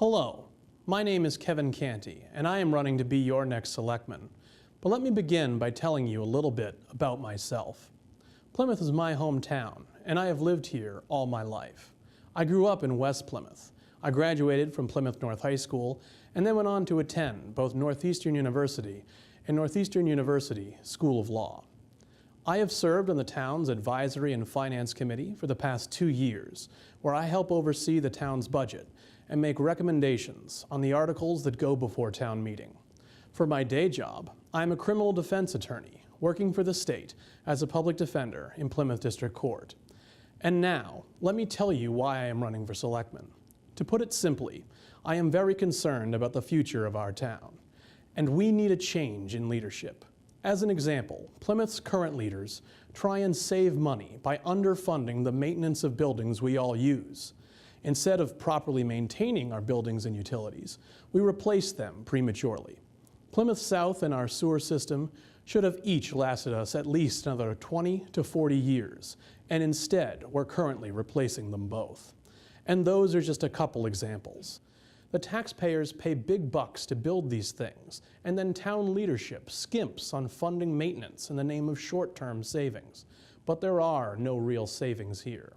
Hello, my name is Kevin Canty, and I am running to be your next selectman. But let me begin by telling you a little bit about myself. Plymouth is my hometown, and I have lived here all my life. I grew up in West Plymouth. I graduated from Plymouth North High School and then went on to attend both Northeastern University and Northeastern University School of Law. I have served on the town's Advisory and Finance Committee for the past 2 years, where I help oversee the town's budget and make recommendations on the articles that go before town meeting. For my day job, I am a criminal defense attorney working for the state as a public defender in Plymouth District Court. And now, let me tell you why I am running for selectman. To put it simply, I am very concerned about the future of our town, and we need a change in leadership. As an example, Plymouth's current leaders try and save money by underfunding the maintenance of buildings we all use. Instead of properly maintaining our buildings and utilities, we replace them prematurely. Plymouth South and our sewer system should have each lasted us at least another 20 to 40 years, and instead we're currently replacing them both. And those are just a couple examples. The taxpayers pay big bucks to build these things, and then town leadership skimps on funding maintenance in the name of short-term savings. But there are no real savings here.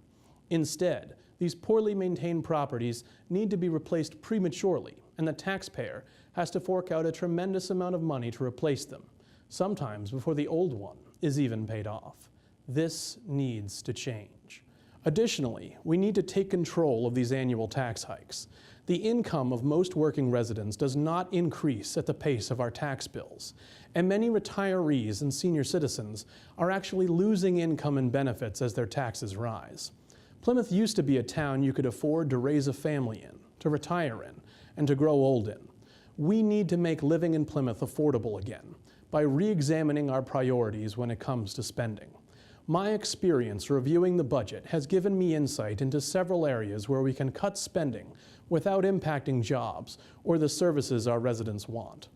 Instead, these poorly maintained properties need to be replaced prematurely, and the taxpayer has to fork out a tremendous amount of money to replace them, sometimes before the old one is even paid off. This needs to change. Additionally, we need to take control of these annual tax hikes. The income of most working residents does not increase at the pace of our tax bills, and many retirees and senior citizens are actually losing income and benefits as their taxes rise. Plymouth used to be a town you could afford to raise a family in, to retire in, and to grow old in. We need to make living in Plymouth affordable again by re-examining our priorities when it comes to spending. My experience reviewing the budget has given me insight into several areas where we can cut spending without impacting jobs or the services our residents want.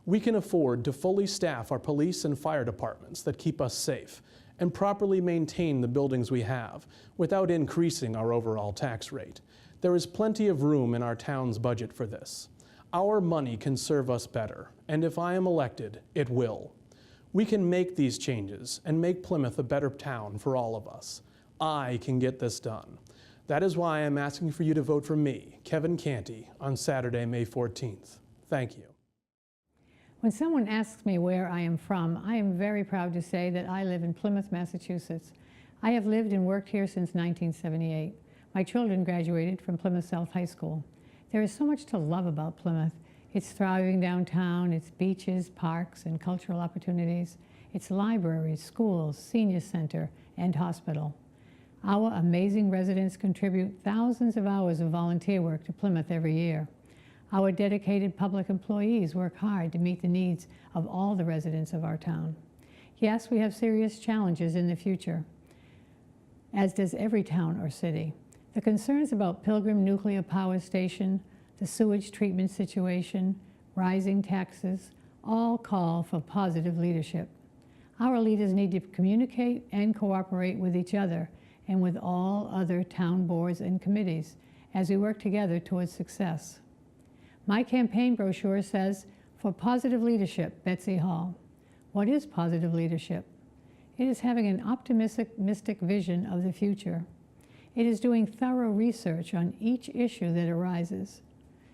We can afford to fully staff our police and fire departments that keep us safe and properly maintain the buildings we have without increasing our overall tax rate. There is plenty of room in our town's budget for this. Our money can serve us better, and if I am elected, it will. We can make these changes and make Plymouth a better town for all of us. I can get this done. That is why I'm asking for you to vote for me, Kevin Canty, on Saturday, May 14th. Thank you. When someone asks me where I am from, I am very proud to say that I live in Plymouth, Massachusetts. I have lived and worked here since 1978. My children graduated from Plymouth South High School. There is so much to love about Plymouth. Its thriving downtown, its beaches, parks, and cultural opportunities, its libraries, schools, senior center, and hospital. Our amazing residents contribute thousands of hours of volunteer work to Plymouth every year. Our dedicated public employees work hard to meet the needs of all the residents of our town. Yes, we have serious challenges in the future, as does every town or city. The concerns about Pilgrim Nuclear Power Station, the sewage treatment situation, rising taxes, all call for positive leadership. Our leaders need to communicate and cooperate with each other and with all other town boards and committees as we work together towards success. My campaign brochure says, "For positive leadership, Betsy Hall." What is positive leadership? It is having an optimistic vision of the future. It is doing thorough research on each issue that arises.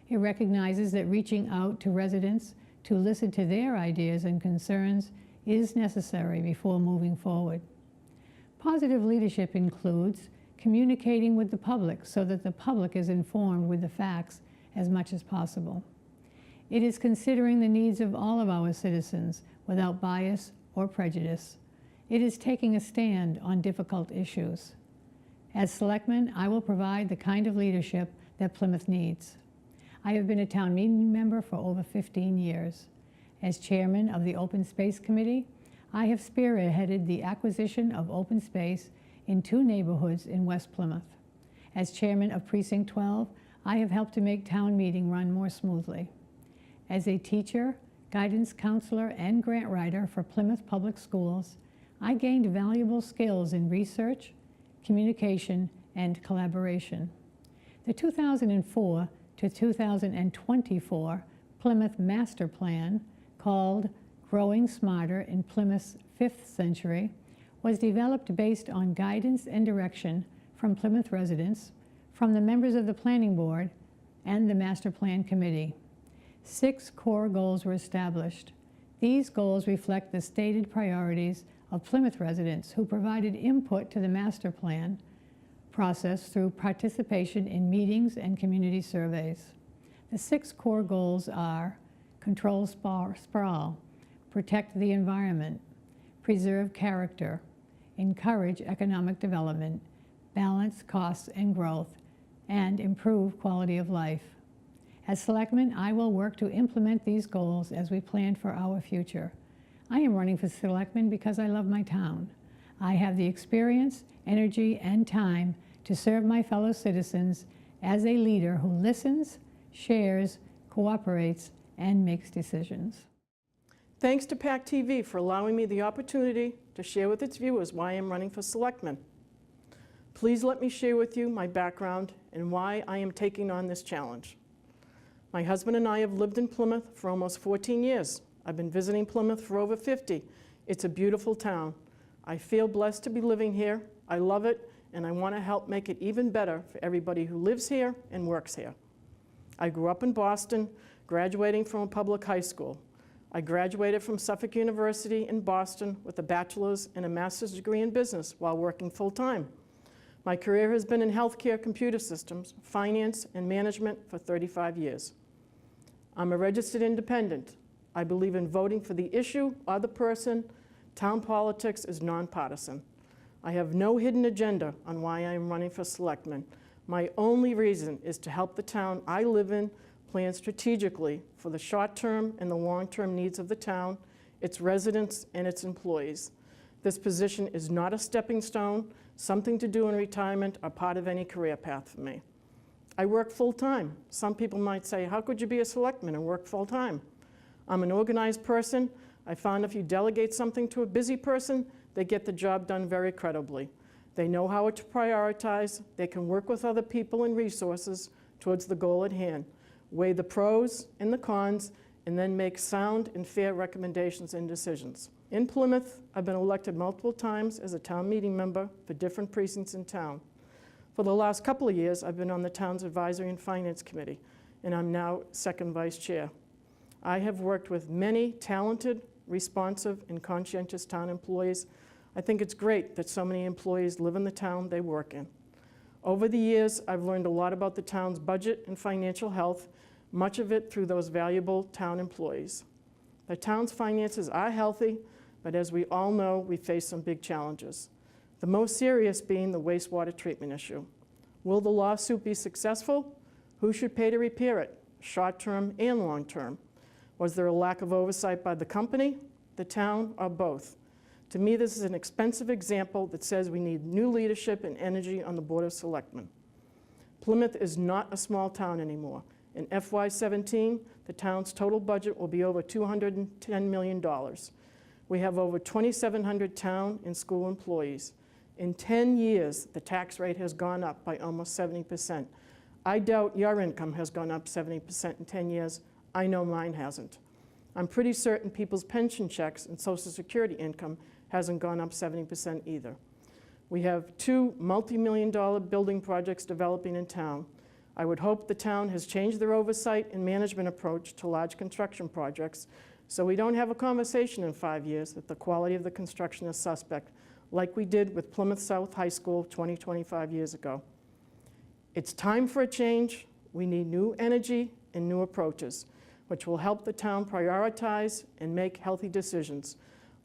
It recognizes that reaching out to residents to listen to their ideas and concerns is necessary before moving forward. Positive leadership includes communicating with the public so that the public is informed with the facts as much as possible. It is considering the needs of all of our citizens without bias or prejudice. It is taking a stand on difficult issues. As selectman, I will provide the kind of leadership that Plymouth needs. I have been a town meeting member for over 15 years. As chairman of the Open Space Committee, I have spearheaded the acquisition of open space in 2 neighborhoods in West Plymouth. As chairman of Precinct 12, I have helped to make town meeting run more smoothly. As a teacher, guidance counselor, and grant writer for Plymouth Public Schools, I gained valuable skills in research, communication, and collaboration. The 2004 to 2024 Plymouth Master Plan, called Growing Smarter in Plymouth's Fifth Century, was developed based on guidance and direction from Plymouth residents, from the members of the Planning Board, and the Master Plan Committee. 6 core goals were established. These goals reflect the stated priorities of Plymouth residents who provided input to the master plan process through participation in meetings and community surveys. The 6 core goals are: control sprawl, protect the environment, preserve character, encourage economic development, balance costs and growth, and improve quality of life. As Selectman, I will work to implement these goals as we plan for our future. I am running for Selectman because I love my town. I have the experience, energy, and time to serve my fellow citizens as a leader who listens, shares, cooperates, and makes decisions. Thanks to PAC TV for allowing me the opportunity to share with its viewers why I'm running for Selectman. Please let me share with you my background and why I am taking on this challenge. My husband and I have lived in Plymouth for almost 14 years. I've been visiting Plymouth for over 50. It's a beautiful town. I feel blessed to be living here. I love it, and I want to help make it even better for everybody who lives here and works here. I grew up in Boston, graduating from a public high school. I graduated from Suffolk University in Boston with a bachelor's and a master's degree in business while working full-time. My career has been in healthcare, computer systems, finance, and management for 35 years. I'm a registered independent. I believe in voting for the issue or the person. Town politics is nonpartisan. I have no hidden agenda on why I am running for Selectman. My only reason is to help the town I live in plan strategically for the short-term and the long-term needs of the town, its residents, and its employees. This position is not a stepping stone, something to do in retirement, or part of any career path for me. I work full-time. Some people might say, how could you be a selectman and work full-time? I'm an organized person. I found if you delegate something to a busy person, they get the job done very credibly. They know how to prioritize. They can work with other people and resources towards the goal at hand, weigh the pros and the cons, and then make sound and fair recommendations and decisions. In Plymouth, I've been elected multiple times as a town meeting member for different precincts in town. For the last couple of years, I've been on the town's Advisory and Finance Committee, and I'm now second vice chair. I have worked with many talented, responsive, and conscientious town employees. I think it's great that so many employees live in the town they work in. Over the years, I've learned a lot about the town's budget and financial health, much of it through those valuable town employees. The town's finances are healthy, but as we all know, we face some big challenges. The most serious being the wastewater treatment issue. Will the lawsuit be successful? Who should pay to repair it, short-term and long-term? Was there a lack of oversight by the company, the town, or both? To me, this is an expensive example that says we need new leadership and energy on the Board of Selectmen. Plymouth is not a small town anymore. In FY17, the town's total budget will be over $210 million. We have over 2,700 town and school employees. In 10 years, the tax rate has gone up by almost 70%. I doubt your income has gone up 70% in 10 years. I know mine hasn't. I'm pretty certain people's pension checks and Social Security income hasn't gone up 70% either. We have 2 multi-million-dollar building projects developing in town. I would hope the town has changed their oversight and management approach to large construction projects so we don't have a conversation in 5 years that the quality of the construction is suspect, like we did with Plymouth South High School 25 years ago. It's time for a change. We need new energy and new approaches, which will help the town prioritize and make healthy decisions.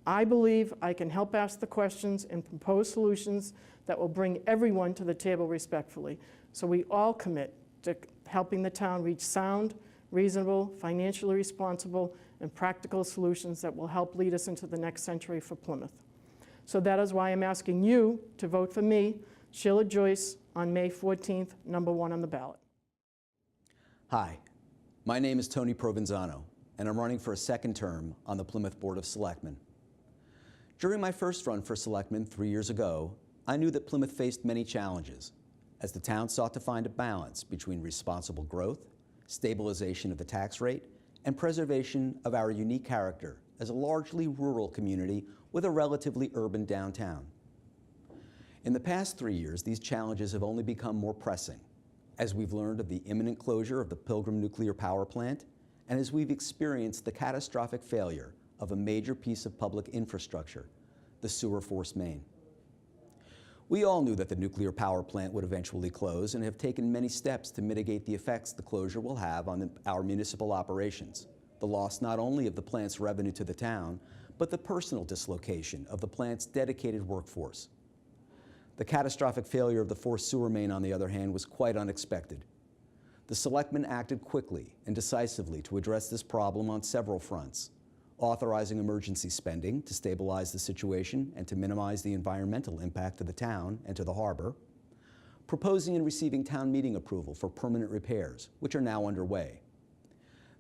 I believe I can help ask the questions and propose solutions that will bring everyone to the table respectfully, so we all commit to helping the town reach sound, reasonable, financially responsible, and practical solutions that will help lead us into the next century for Plymouth. So that is why I'm asking you to vote for me, Sheila Joyce, on May 14th, number 1 on the ballot. Hi, my name is Tony Provenzano, and I'm running for a second term on the Plymouth Board of Selectmen. During my first run for Selectman 3 years ago, I knew that Plymouth faced many challenges as the town sought to find a balance between responsible growth, stabilization of the tax rate, and preservation of our unique character as a largely rural community with a relatively urban downtown. In the past 3 years, these challenges have only become more pressing as we've learned of the imminent closure of the Pilgrim nuclear power plant and as we've experienced the catastrophic failure of a major piece of public infrastructure, the sewer force main. We all knew that the nuclear power plant would eventually close and have taken many steps to mitigate the effects the closure will have on our municipal operations, the loss not only of the plant's revenue to the town, but the personal dislocation of the plant's dedicated workforce. The catastrophic failure of the forced sewer main, on the other hand, was quite unexpected. The Selectmen acted quickly and decisively to address this problem on several fronts, authorizing emergency spending to stabilize the situation and to minimize the environmental impact to the town and to the harbor, proposing and receiving town meeting approval for permanent repairs, which are now underway.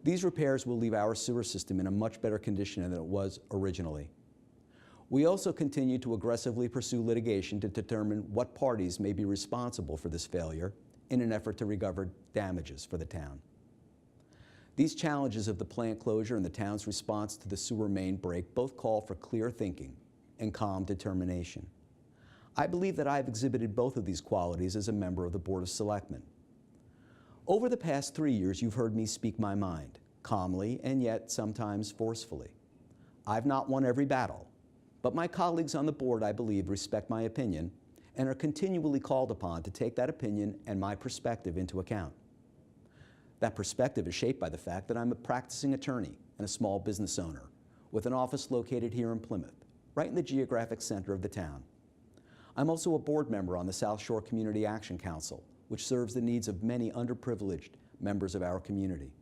These repairs will leave our sewer system in a much better condition than it was originally. We also continue to aggressively pursue litigation to determine what parties may be responsible for this failure in an effort to recover damages for the town. These challenges of the plant closure and the town's response to the sewer main break both call for clear thinking and calm determination. I believe that I have exhibited both of these qualities as a member of the Board of Selectmen. Over the past 3 years, you've heard me speak my mind, calmly and yet sometimes forcefully. I've not won every battle, but my colleagues on the board, I believe, respect my opinion and are continually called upon to take that opinion and my perspective into account. That perspective is shaped by the fact that I'm a practicing attorney and a small business owner with an office located here in Plymouth, right in the geographic center of the town. I'm also a board member on the South Shore Community Action Council, which serves the needs of many underprivileged members of our community.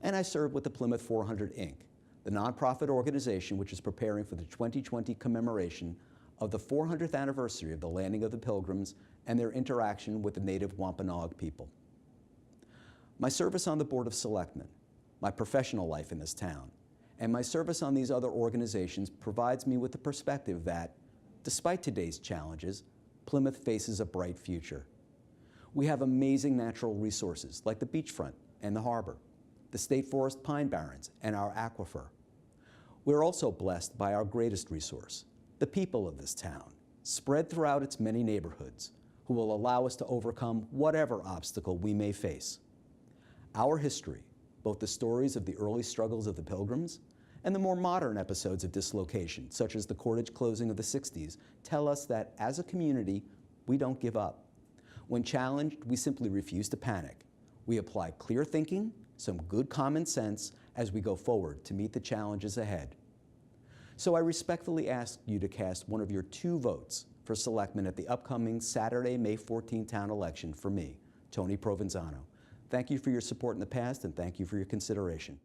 And I serve with the Plymouth 400 Inc., the nonprofit organization which is preparing for the 2020 commemoration of the 400th anniversary of the landing of the Pilgrims and their interaction with the native Wampanoag people. My service on the Board of Selectmen, my professional life in this town, and my service on these other organizations provides me with the perspective that, despite today's challenges, Plymouth faces a bright future. We have amazing natural resources like the beachfront and the harbor, the state forest pine barrens, and our aquifer. We're also blessed by our greatest resource, the people of this town, spread throughout its many neighborhoods, who will allow us to overcome whatever obstacle we may face. Our history, both the stories of the early struggles of the Pilgrims and the more modern episodes of dislocation, such as the cordage closing of the 60s, tell us that as a community, we don't give up. When challenged, we simply refuse to panic. We apply clear thinking, some good common sense as we go forward to meet the challenges ahead. So I respectfully ask you to cast one of your 2 votes for Selectmen at the upcoming Saturday, May 14 town election for me, Tony Provenzano. Thank you for your support in the past, and thank you for your consideration.